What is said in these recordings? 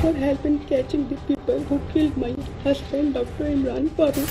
For help in catching the people who killed my husband, Dr. Imran Farooq.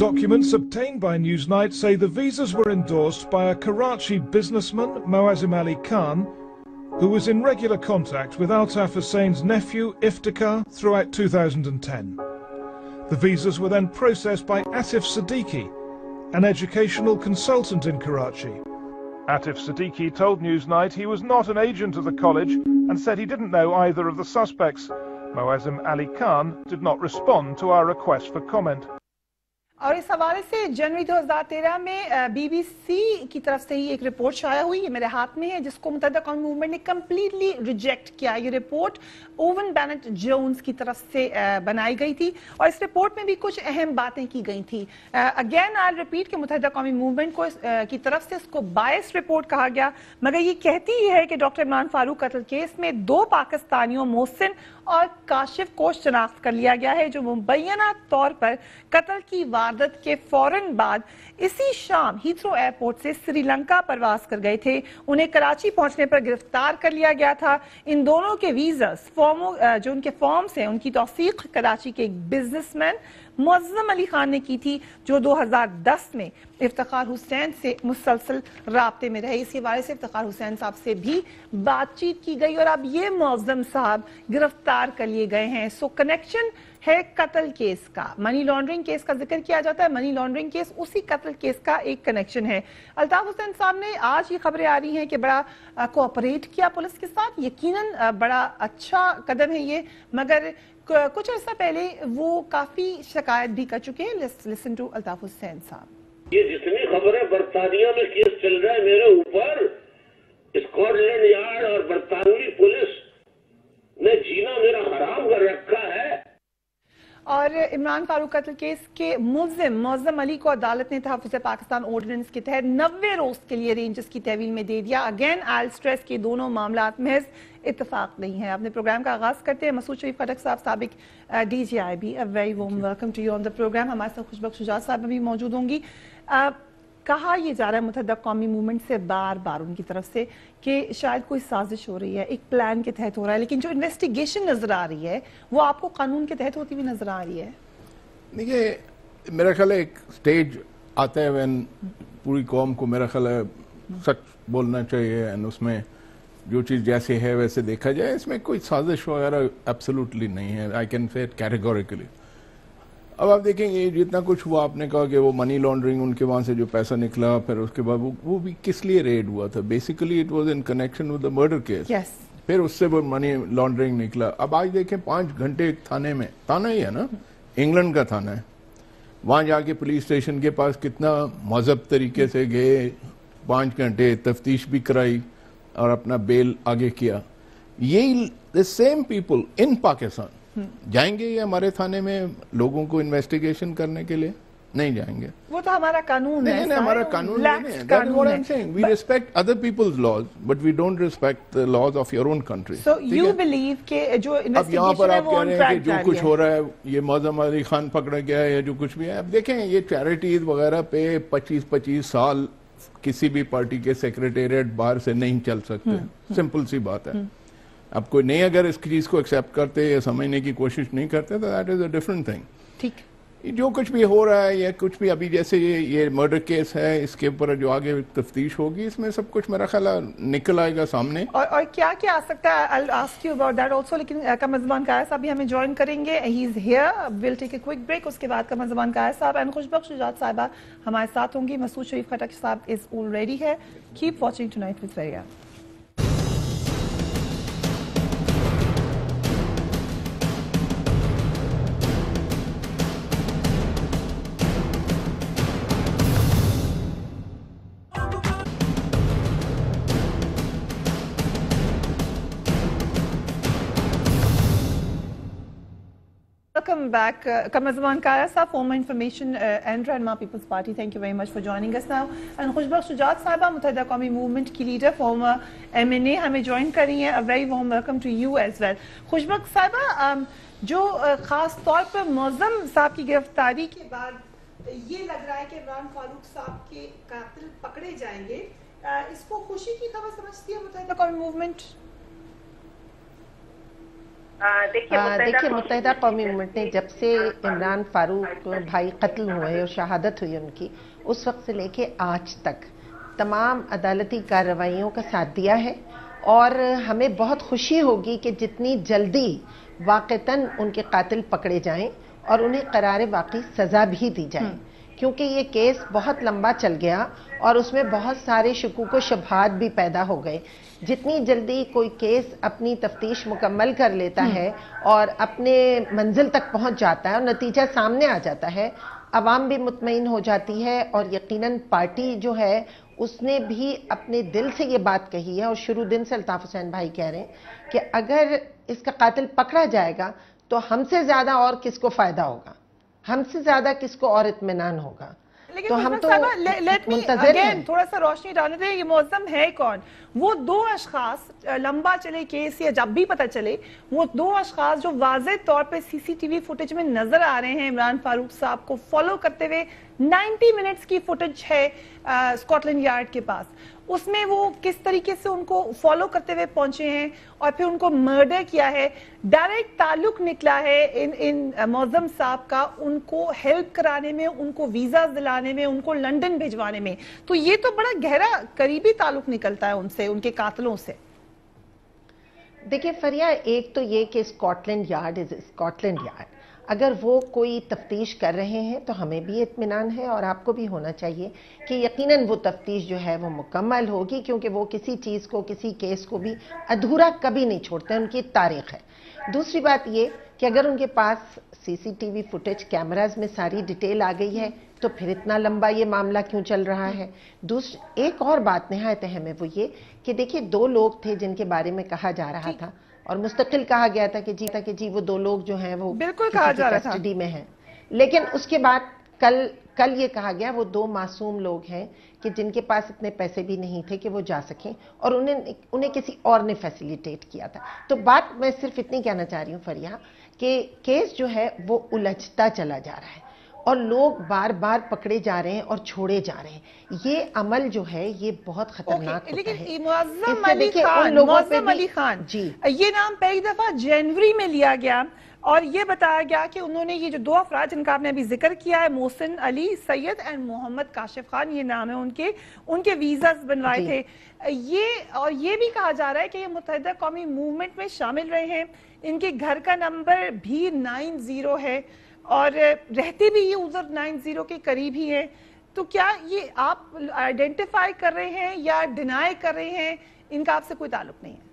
Documents obtained by Newsnight say the visas were endorsed by a Karachi businessman, Muazzam Ali Khan, who was in regular contact with Altaf Hussein's nephew, Iftikhar, throughout 2010. The visas were then processed by Atif Siddiqui, an educational consultant in Karachi. Atif Siddiqui told Newsnight he was not an agent of the college and said he didn't know either of the suspects. Muazzam Ali Khan did not respond to our request for comment. اور اس حوالے سے جنوری 2013 میں BBC کی طرف سے ہی ایک report شائع ہوئی، یہ میرے ہاتھ میں ہے، جس کو متحدہ قومی موومنٹ نے کمپلیٹلی ریجیکٹ کیا. یہ رپورٹ اوون بینٹ جونز کی طرف سے بنائی گئی تھی اور اس رپورٹ میں بھی کچھ اہم باتیں کی گئی تھی. اگین آئی ریپیٹ کہ متحدہ قومی موومنٹ کو کی طرف سے اس کو بائس رپورٹ کہا گیا، مگر یہ کہتی ہے کہ ڈاکٹر عمران فاروق قتل کیس میں 2 پاکستانیوں محسن اور کاشف کو شناخت کر لیا گیا ہے، جو مبینہ طور پر قتل کی واردات کے فوراً بعد اسی شام ہیتھرو ایئرپورٹ سے سری لنکا پرواز کر گئے تھے. انہیں کراچی پہنچنے پر گرفتار کر لیا گیا تھا. ان دونوں کے ویزاز جو ان کے فارمز ہیں، ان کی توثیق کراچی کے ایک بزنس مین معظم علی خان نے کی تھی، جو 2010 میں افتخار حسین سے مسلسل رابطے میں رہے. اس حوالے سے افتخار حسین صاحب سے بھی بات چیت کی گئی اور اب یہ معظم صاحب گرفتار کر لیے گئے ہیں. سو کنیکشن ہے قتل کیس کا. منی لانڈرنگ کیس کا ذکر کیا جاتا ہے، منی لانڈرنگ کیس اسی قتل کیس کا ایک کنیکشن ہے. الطاف حسین صاحب نے آج یہ خبریں آ رہی ہیں کہ بڑا کوآپریٹ کیا پولیس کے ساتھ. یقیناً بڑا اچھا قدم ہے یہ، مگر کچھ عرصہ پہلے وہ کافی شکایت بھی کر چکے ہیں. لسن ٹو الطاف حسین صاحب. یہ جتنی خبریں برطانیہ میں کیس چل رہا ہے میرے اوپر، اسکاٹ لینڈ یارڈ اور برطانوی پولیس نے جینا میرا حرام کر رکھا ہے. اور عمران فاروق قتل کیس کے ملزم معظم علی کو عدالت نے تحفظ پاکستان آرڈیننس کے تحت 90 روز کے لیے رینجز کی تحویل میں دے دیا. اگین آئل سٹریس کے دونوں معاملات محض اتفاق نہیں ہیں. اپنے پروگرام کا آغاز کرتے ہیں. مسعود شریف خٹک صاحب، سابق DGIB، very warm welcome to you on the programme. ہمارے ساتھ خوشبخش شجاعت صاحب بھی موجود ہوں گی. کہا یہ جا رہا ہے متحدہ قومی موومنٹ سے بار بار ان کی طرف سے کہ شاید کوئی سازش ہو رہی ہے، ایک پلان کے تحت ہو رہا ہے، لیکن جو انویسٹیگیشن نظر آ رہی ہے وہ آپ کو قانون کے تحت ہوتی ہوئی نظر آ رہی ہے. دیکھیے میرا خیال ہے ایک سٹیج آتا ہے وین پوری قوم کو میرا خیال ہے سچ بولنا چاہیے، اینڈ اس میں جو چیز جیسے ہے ویسے دیکھا جائے. اس میں کوئی سازش وغیرہ ایبسولوٹلی نہیں ہے. I can say categorically. اب آپ دیکھیں گے جتنا کچھ ہوا، آپ نے کہا کہ وہ منی لانڈرنگ، ان کے وہاں سے جو پیسہ نکلا، پھر اس کے بعد وہ بھی کس لیے ریڈ ہوا تھا. Basically it was in connection with the murder case. پھر اس سے وہ منی لانڈرنگ نکلا. اب آج دیکھیں 5 گھنٹے ایک تھانے میں، تھانہ ہی ہے نا، انگلینڈ کا تھانہ ہے، وہاں جا کے پولیس اسٹیشن کے پاس کتنا مہذب طریقے سے گئے، 5 گھنٹے تفتیش بھی کرائی اور اپنا بیل آگے کیا. یہی the same people in Pakistan جائیں گے یہ ہمارے تھانے میں لوگوں کو انویسٹیگیشن کرنے کے لیے؟ نہیں جائیں گے. وہ تو ہمارا قانون ہے. نہیں ہمارا قانون نہیں ہے. That is what I'm saying. We respect other people's laws, but we don't respect the laws of your own country. So you believe کہ جو اب یہاں پر انویسٹیگیشن ہے آپ وہ کہہ آن رہے ہیں ٹریک کہ جو کچھ ہو رہا ہے یہ معظم علی خان پکڑا گیا ہے یا جو کچھ بھی ہے. اب دیکھیں یہ چیریٹیز وغیرہ پہ 25 سال کسی بھی پارٹی کے سیکریٹریٹ باہر سے نہیں چل سکتے. سمپل سی بات ہے. اب کوئی نہیں اگر اس چیز کو ایکسیپٹ کرتے یا سمجھنے کی کوشش نہیں کرتے تو that is a different thing. ٹھیک. جو کچھ بھی ہو رہا ہے یا کچھ بھی ابھی جیسے یہ مرڈر کیس ہے، اس کے اوپر جو آگے تفتیش ہوگی اس میں سب کچھ میرا خیال نکل آئے گا سامنے. اور کیا کیا آ سکتا ہے. I'll ask you about that also. لیکن قمر زمان قائد صاحب بھی ہمیں جوائن کریں گے. He is here. We'll take a quick break. اس کے بعد قمر زمان قائد صاحب and خوشبخش شجاعت صاحبہ ہمارے ساتھ ہوں گی. مسعود شریف خٹک صاحب is already here. Keep watching Tonight with Veria. Welcome back. Qamar Zaman Kaya Sahab, former Information and Ranma People's Party. Thank you very much for joining us now. And Khushbaksh Shujaat Sahiba, Muttahida Qawmi Movement ki leader, former MNA, ہمیں join کر رہی ہیں. A very warm welcome to you as well. Khushbaksh Sahiba, جو خاص طور پر معظم صاحب کی گرفتاری کے بعد یہ لگ رہا ہے کہ عمران فاروق صاحب کے قاتل پکڑے جائیں گے، اس کو خوشی کی خبر سمجھتی ہے متحدہ قومی موومنٹ؟ دیکھیے متحدہ قومی موومنٹ نے جب سے عمران فاروق بھائی قتل ہوئے اور شہادت ہوئی ان کی، اس وقت سے لے کے آج تک تمام عدالتی کارروائیوں کا ساتھ دیا ہے، اور ہمیں بہت خوشی ہوگی کہ جتنی جلدی واقعتاً ان کے قاتل پکڑے جائیں اور انہیں قرار واقعی سزا بھی دی جائے، کیونکہ یہ کیس بہت لمبا چل گیا اور اس میں بہت سارے شکوک و شبہات بھی پیدا ہو گئے. جتنی جلدی کوئی کیس اپنی تفتیش مکمل کر لیتا ہے اور اپنے منزل تک پہنچ جاتا ہے اور نتیجہ سامنے آ جاتا ہے، عوام بھی مطمئن ہو جاتی ہے، اور یقیناً پارٹی جو ہے اس نے بھی اپنے دل سے یہ بات کہی ہے، اور شروع دن سے الطاف حسین بھائی کہہ رہے ہیں کہ اگر اس کا قاتل پکڑا جائے گا تو ہم سے زیادہ اور کس کو فائدہ ہوگا، ہم سے زیادہ کس کو اور اطمینان ہوگا. تو ہم تو منتظر ہیں. تھوڑا سا روشنی ڈالنے دیں، یہ معظم ہے کون؟ وہ دو اشخاص، لمبا چلے کیس یا جب بھی پتہ چلے، وہ دو اشخاص جو واضح طور پہ سی سی ٹی وی فوٹیج میں نظر آ رہے ہیں عمران فاروق صاحب کو فالو کرتے ہوئے. 90 منٹس کی فوٹیج ہے اسکاٹ لینڈ یارڈ کے پاس، اس میں وہ کس طریقے سے ان کو فالو کرتے ہوئے پہنچے ہیں اور پھر ان کو مرڈر کیا ہے. ڈائریکٹ تعلق نکلا ہے ان معظم صاحب کا ان کو ہیلپ کرانے میں، ان کو ویزاز دلانے میں، ان کو لنڈن بھیجوانے میں. تو یہ تو بڑا گہرا قریبی تعلق نکلتا ہے ان سے، ان کے قاتلوں سے. دیکھیں فریہ، ایک تو یہ کہ اسکاٹ لینڈ یارڈ اگر وہ کوئی تفتیش کر رہے ہیں تو ہمیں بھی اطمینان ہے، اور آپ کو بھی ہونا چاہیے کہ یقیناً وہ تفتیش جو ہے وہ مکمل ہوگی، کیونکہ وہ کسی چیز کو، کسی کیس کو بھی ادھورا کبھی نہیں چھوڑتے، ان کی تاریخ ہے. دوسری بات یہ کہ اگر ان کے پاس CCTV footage cameras میں ساری ڈیٹیل آ گئی ہے تو پھر اتنا لمبا یہ معاملہ کیوں چل رہا ہے. ایک اور بات نہایت اہم ہے، وہ یہ کہ دیکھیے دو لوگ تھے جن کے بارے میں کہا جا رہا تھا اور مستقل کہا گیا تھا کہ جی وہ دو لوگ جو ہیں وہ بالکل کہا جا رہا تھا کسٹڈی میں ہیں، لیکن اس کے بعد کل یہ کہا گیا وہ دو معصوم لوگ ہیں کہ جن کے پاس اتنے پیسے بھی نہیں تھے کہ وہ جا سکیں، اور انہیں کسی اور نے فیسیلیٹیٹ کیا تھا. تو بات میں صرف اتنی کہنا چاہ رہی ہوں فریہ کہ کیس جو ہے وہ الجھتا چلا جا رہا ہے اور لوگ بار بار پکڑے جا رہے ہیں اور چھوڑے جا رہے ہیں. یہ عمل جو ہے یہ بہت خطرناک ہوتا ہے. لیکن معظم علی خان جی یہ نام پہلی دفعہ جنوری میں لیا گیا، اور یہ بتایا گیا کہ انہوں نے یہ جو دو افراد جن کا آپ نے ابھی ذکر کیا ہے، محسن علی سید اینڈ محمد کاشف خان، یہ نام ہے ان کے ویزاز بنوائے تھے. اور یہ بھی کہا جا رہا ہے کہ یہ متحدہ قومی موومنٹ میں شامل رہے ہیں. ان کے گھر کا نمبر بھی 90 ہے اور رہتے بھی یہ ادھر 90 کے قریب ہی ہیں. تو کیا یہ آپ آئیڈینٹیفائی کر رہے ہیں یا ڈینائی کر رہے ہیں ان کا آپ سے کوئی تعلق نہیں ہے؟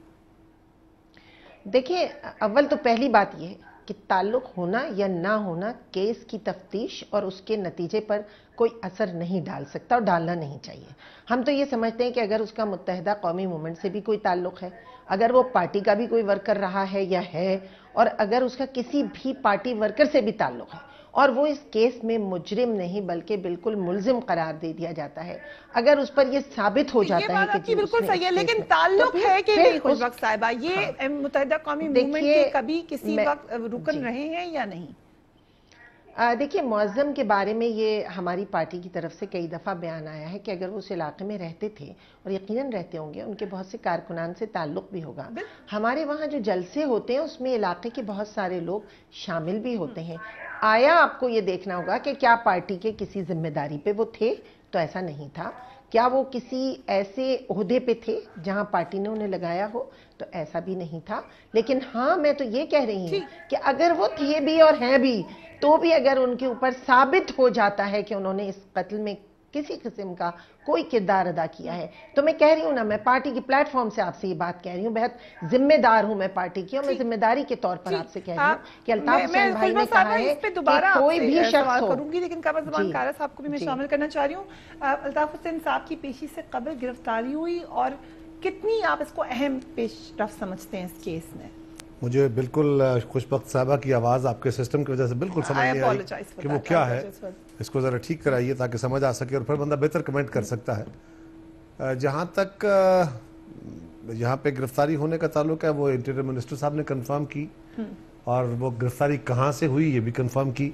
دیکھیں اول تو پہلی بات یہ ہے کہ تعلق ہونا یا نہ ہونا کیس کی تفتیش اور اس کے نتیجے پر کوئی اثر نہیں ڈال سکتا اور ڈالنا نہیں چاہیے. ہم تو یہ سمجھتے ہیں کہ اگر اس کا متحدہ قومی موومنٹ سے بھی کوئی تعلق ہے، اگر وہ پارٹی کا بھی کوئی ورکر رہا ہے یا ہے، اور اگر اس کا کسی بھی پارٹی ورکر سے بھی تعلق ہے اور وہ اس کیس میں مجرم نہیں بلکہ بالکل ملزم قرار دے دیا جاتا ہے، اگر اس پر یہ ثابت ہو جاتا ہے کہ بالکل صحیح ہے، لیکن تعلق ہے کہ نہیں خوش وقت صاحبہ، یہ متحدہ قومی موومنٹ کے کبھی کسی وقت رکن رہے ہیں یا نہیں؟ دیکھیے معظم کے بارے میں یہ ہماری پارٹی کی طرف سے کئی دفعہ بیان آیا ہے کہ اگر وہ اس علاقے میں رہتے تھے، اور یقیناً رہتے ہوں گے، ان کے بہت سے کارکنان سے تعلق بھی ہوگا. ہمارے وہاں جو جلسے ہوتے ہیں اس میں علاقے کے بہت سارے لوگ شامل بھی ہوتے ہیں. آیا آپ کو یہ دیکھنا ہوگا کہ کیا پارٹی کے کسی ذمہ داری پہ وہ تھے؟ تو ایسا نہیں تھا. کیا وہ کسی ایسے عہدے پہ تھے جہاں پارٹی نے انہیں لگایا ہو؟ تو ایسا بھی نہیں تھا. لیکن ہاں میں تو یہ کہہ رہی ہوں کہ اگر وہ تھے بھی اور ہیں بھی، تو بھی اگر ان کے اوپر ثابت ہو جاتا ہے کہ انہوں نے اس قتل میں کسی قسم کا کوئی کردار ادا کیا ہے، تو میں کہہ رہی ہوں نا، میں پارٹی کی پلیٹ فارم سے آپ سے یہ بات کہہ رہی ہوں، بہت ذمہ دار ہوں میں پارٹی کی، اور میں ذمہ داری کے طور پر آپ سے کہہ رہی ہوں کہ الطاف حسین بھائی نے کہا ہے کہ کوئی بھی شخص ہو. کروں گی، لیکن قمر زمان کارا صاحب کو بھی میں شامل کرنا چاہ رہی ہوں. الطاف حسین صاحب کی پیشی سے قبل گرفتاری ہوئی، اور کتنی آپ اس کو اہم پیش رفت سمجھتے ہیں اس کیس میں؟ مجھے بالکل خوش بخت صاحبہ کی آواز آپ کے سسٹم کی وجہ سے بالکل سمجھ نہیں آئی کہ وہ کیا ہے. اس کو ذرا ٹھیک کرائیے تاکہ سمجھ آ سکے اور پھر بندہ بہتر کمنٹ کر سکتا ہے. جہاں تک یہاں پہ گرفتاری ہونے کا تعلق ہے، وہ انٹیریئر منسٹر صاحب نے کنفرم کی، اور وہ گرفتاری کہاں سے ہوئی یہ بھی کنفرم کی.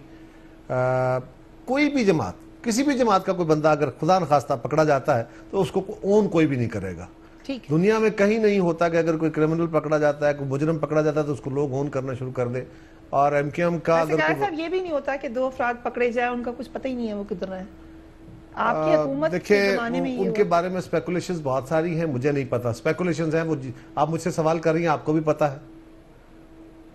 کوئی بھی جماعت، کسی بھی جماعت کا کوئی بندہ اگر خدا نخواستہ پکڑا جاتا ہے تو اس کو اون کوئی بھی نہیں کرے گا. دنیا میں کہیں نہیں ہوتا کہ اگر کوئی کرمنل پکڑا جاتا ہے، کوئی مجرم پکڑا جاتا ہے تو اس کو لوگ اون کرنا شروع کر دیں. اور ایم کیو ایم کا اگر یہ بھی نہیں ہوتا کہ دو افراد پکڑے جائیں ان کا کچھ پتہ ہی نہیں ہے وہ کدھر رہے. آپ کی حکومت کے زمانے میں ان کے بارے میں سپیکولیشنز بہت ساری ہیں، مجھے نہیں پتا. سپیکولیشنز ہیں، وہ آپ مجھ سے سوال کر رہی ہیں، آپ کو بھی پتا ہے.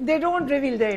They don't reveal their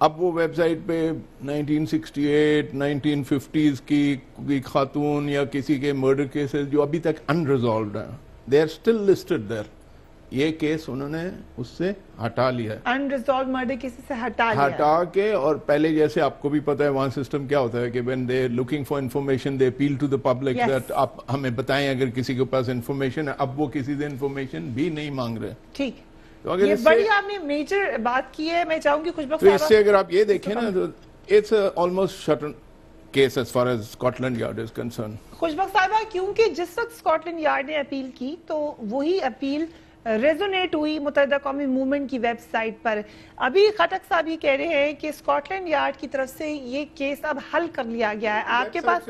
اب وہ ویب سائٹ پہ 1968 1950s کی خاتون یا کسی کے مرڈر کیسز جو ابھی تک انریزالوڈ ہیں they are still listed there. یہ کیس انہوں نے اس سے ہٹا لیا ہے, انریزالوڈ مرڈر کیسز سے ہٹا کے. اور پہلے جیسے آپ کو بھی پتا ہے وہاں سسٹم کیا ہوتا ہے کہ when they are looking for information they appeal to the public that آپ ہمیں بتائیں اگر کسی کے پاس انفارمیشن ہے. اب وہ کسی سے انفارمیشن بھی نہیں مانگ رہے. ٹھیک, یہ بڑی آپ نے میجر بات کی ہے. میں چاہوں گی خوشبخت صاحبہ, اس سے اگر آپ یہ دیکھیں نا تو it's almost shut case as far as Scotland Yard is concerned. Khushbakht صاحبہ, کیونکہ جس وقت اسکاٹ یارڈ نے اپیل کی تو وہی اپیل ریزونیٹ ہوئی متحدہ قومی موومنٹ کی ویب سائٹ پر. ابھی خٹک صاحب یہ کہہ رہے ہیں کہ اسکاٹ لینڈ یارڈ کی طرف سے یہ کیس اب حل کر لیا گیا ہے, آپ کے پاس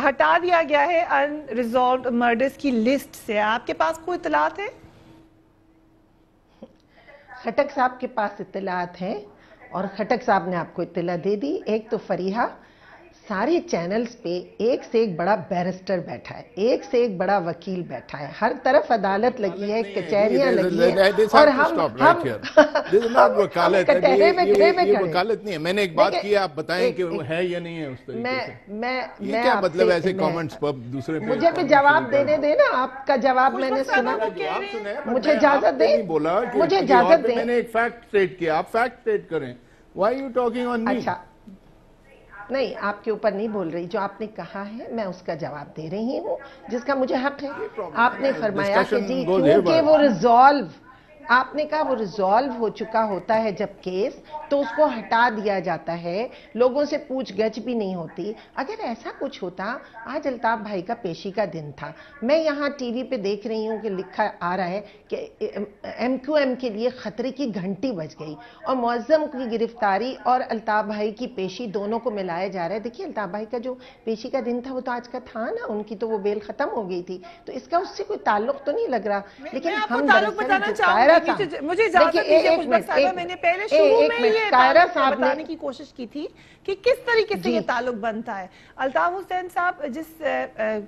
ہٹا دیا گیا ہے انریزالوڈ مرڈرز کی لسٹ سے. آپ کے پاس کوئی اطلاعات ہے؟ خٹک صاحب کے پاس اطلاعات ہیں اور خٹک صاحب نے آپ کو اطلاع دے دی. ایک تو فریحہ, سارے چینلز پہ ایک سے ایک بڑا بیرسٹر بیٹھا ہے, ایک سے ایک بڑا وکیل بیٹھا ہے, ہر طرف عدالت لگی ہے, کچہریاں لگی ہیں, اور ہم وکالت نہیں ہے. میں نے ایک بات کی, آپ بتائیں کہ وہ ہے یا نہیں ہے اس طریقے سے. میں کیا مطلب ایسے کامنٹس پر دوسرے پہ مجھے بھی جواب دینے دے نا. آپ کا جواب میں نے سنا, مجھے اجازت دیں, مجھے اجازت دیں. میں نے ایک فیکٹ اسٹیٹ کیا, آپ فیکٹ اسٹیٹ کریں. Why are you talking on me? اچھا نہیں, آپ کے اوپر نہیں بول رہی. جو آپ نے کہا ہے میں اس کا جواب دے رہی ہوں جس کا مجھے حق ہے. آپ نے فرمایا کہ جی کیونکہ وہ ریزالو, آپ نے کہا وہ ریزالو ہو چکا ہوتا ہے جب کیس, تو اس کو ہٹا دیا جاتا ہے, لوگوں سے پوچھ گچھ بھی نہیں ہوتی. اگر ایسا کچھ ہوتا, آج الطاف بھائی کا پیشی کا دن تھا, میں یہاں ٹی وی پہ دیکھ رہی ہوں کہ لکھا آ رہا ہے کہ ایم کیو ایم کے لیے خطرے کی گھنٹی بج گئی اور معظم کی گرفتاری اور الطاف بھائی کی پیشی دونوں کو ملایا جا رہا ہے. دیکھیے الطاف بھائی کا جو پیشی کا دن تھا وہ تو آج کا تھا ا ان کی تو وہ بیل ختم ہو گئی تھی, تو اس کا اس سے کوئی تعلق تو نہیں لگ رہا. لیکن ہم مجھے اجازت دیجیے خوشبخت صاحبہ, میں نے پہلے شروع میں یہ بتانے کی کوشش کی تھی کہ کس طریقے سے یہ تعلق بنتا ہے. الطاف حسین صاحب جس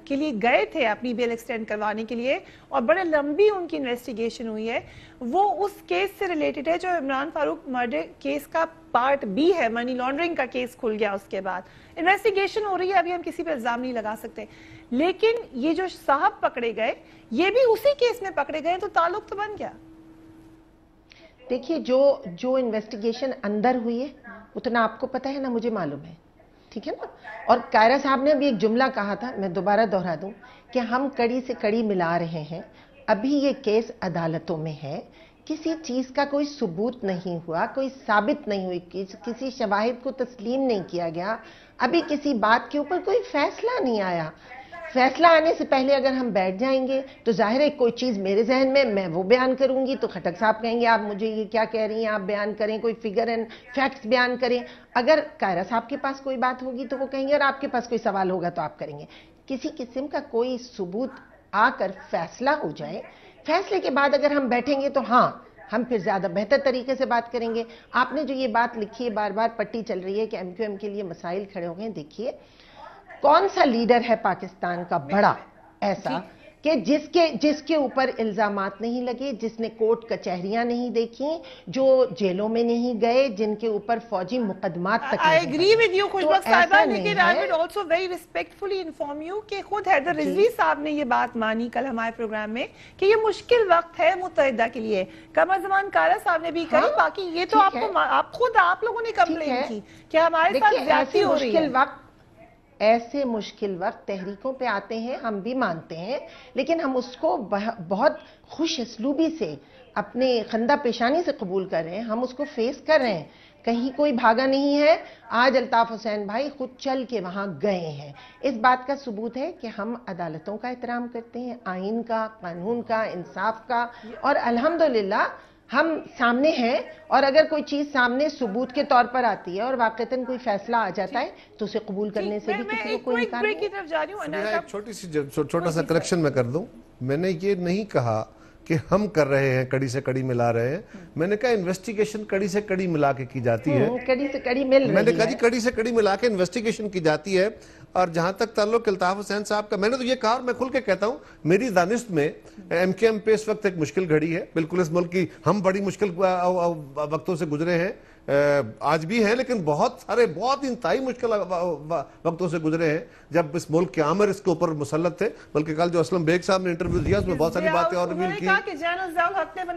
کے لیے گئے تھے اپنی بیل ایکسٹینڈ کروانے کے لیے اور بڑے لمبی ان کی انویسٹیگیشن ہوئی ہے, وہ اس کیس سے ریلیٹڈ ہے جو عمران فاروق مرڈر کیس کا پارٹ بی ہے. منی لانڈرنگ کا کیس کھل گیا, اس کے بعد انویسٹیگیشن ہو رہی ہے, ابھی ہم کسی پہ الزام نہیں لگا سکتے. لیکن یہ جو صاحب پکڑے گئے یہ بھی اسی کیس میں پکڑے گئے, تو تعلق تو بن گیا. دیکھیے جو انویسٹیگیشن اندر ہوئی ہے اتنا آپ کو پتا ہے نا, مجھے معلوم ہے, ٹھیک ہے نا. اور قائرہ صاحب نے بھی ایک جملہ کہا تھا, میں دوبارہ دہرا دوں کہ ہم کڑی سے کڑی ملا رہے ہیں. ابھی یہ کیس عدالتوں میں ہے, کسی چیز کا کوئی ثبوت نہیں ہوا, کوئی ثابت نہیں ہوئی, کسی شواہد کو تسلیم نہیں کیا گیا, ابھی کسی بات کے اوپر کوئی فیصلہ نہیں آیا. فیصلہ آنے سے پہلے اگر ہم بیٹھ جائیں گے تو ظاہر ہے کوئی چیز میرے ذہن میں وہ بیان کروں گی تو خٹک صاحب کہیں گے آپ مجھے یہ کیا کہہ رہی ہیں, آپ بیان کریں, کوئی فگر اینڈ فیکٹس بیان کریں. اگر قائرہ صاحب کے پاس کوئی بات ہوگی تو وہ کہیں گے, اور آپ کے پاس کوئی سوال ہوگا تو آپ کریں گے. کسی قسم کا کوئی ثبوت آ کر فیصلہ ہو جائے, فیصلے کے بعد اگر ہم بیٹھیں گے تو ہاں ہم پھر زیادہ بہتر طریقے سے بات کریں گے. آپ نے جو یہ بات لکھی ہے, بار بار پٹی چل رہی ہے کہ ایم کیو ایم کے لیے مسائل کھڑے ہو گئے. دیکھیے کون سا لیڈر ہے پاکستان کا بڑا ایسا کہ جس کے اوپر الزامات نہیں لگے, جس نے کورٹ کچہریاں نہیں دیکھی, جو جیلوں میں نہیں گئے, جن کے اوپر فوجی مقدمات تک نہیں. I agree with you Khushbakht صاحبہ, لیکن I would also very respectfully inform you کہ خود حیدر رضوی صاحب نے یہ بات مانی کل ہمارے پروگرام میں کہ یہ مشکل وقت ہے متحدہ کے لیے. قمر زمان قائرہ صاحب نے بھی کہی, باقی یہ تو آپ لوگوں نے کمپلین کی کہ ہمارے ساتھ زیادتی ہو رہی ہے. ایسے مشکل وقت تحریکوں پہ آتے ہیں, ہم بھی مانتے ہیں, لیکن ہم اس کو بہت خوش اسلوبی سے اپنے خندہ پیشانی سے قبول کر رہے ہیں, ہم اس کو فیس کر رہے ہیں. کہیں کوئی بھاگا نہیں ہے. آج الطاف حسین بھائی خود چل کے وہاں گئے ہیں. اس بات کا ثبوت ہے کہ ہم عدالتوں کا احترام کرتے ہیں, آئین کا, قانون کا, انصاف کا, اور الحمدللہ ہم سامنے ہیں. اور اگر کوئی چیز سامنے ثبوت کے طور پر آتی ہے اور واقعتاً کوئی فیصلہ آ جاتا ہے تو اسے قبول کرنے سے بھی کسی کو کوئی انکار نہیں. چھوٹا سا کریکشن میں کر دوں, میں نے یہ نہیں کہا کہ ہم کر رہے ہیں, کڑی سے کڑی ملا رہے ہیں. میں نے کہا انویسٹیگیشن کڑی سے کڑی ملا کے کی جاتی ہے, کڑی سے کڑی مل رہی ہے. میں نے کہا جی کڑی سے کڑی ملا کے انویسٹیگیشن کی جاتی ہے. اور جہاں تک تعلق الطاف حسین صاحب کا, میں نے تو یہ کہا اور میں کھل کے کہتا ہوں, میری دانست میں ایم کیو ایم پہ اس وقت ایک مشکل گھڑی ہے. بالکل اس ملک کی ہم بڑی مشکل وقتوں سے گزرے ہیں, آج بھی ہیں، لیکن بہت سارے بہت انتہائی مشکل وقتوں سے گزرے ہیں جب اس ملک کے عامر اس کے اوپر مسلط تھے. بلکہ کل جو اسلم بیگ صاحب نے انٹرویو دیا اس میں بہت ساری باتیں اور ریویل کی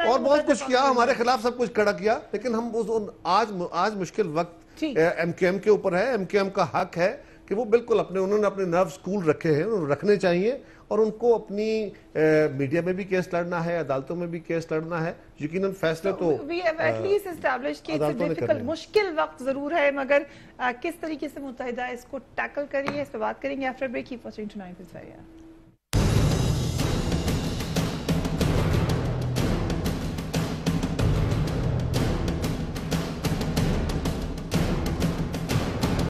اور بہت کچھ کیا، ہمارے خلاف سب کچھ کھڑا کیا. لیکن ہم آج مشکل وقت ایم کیو ایم کے اوپر ہے. ایم کیو ایم کا حق ہے کہ وہ بالکل انہوں نے اپنے نروز کول رکھے ہیں، انہوں نے رکھنے چاہیے، اور ان کو اپنی میڈیا میں بھی کیس لڑنا ہے، عدالتوں میں بھی کیس لڑنا ہے. یقیناً فیصلے تو مشکل وقت ضرور ہے، مگر کس طریقے سے متحدہ اس کو ٹیکل کریے، اس پہ بات کریں گے. After break keep watching tonight with فریہ.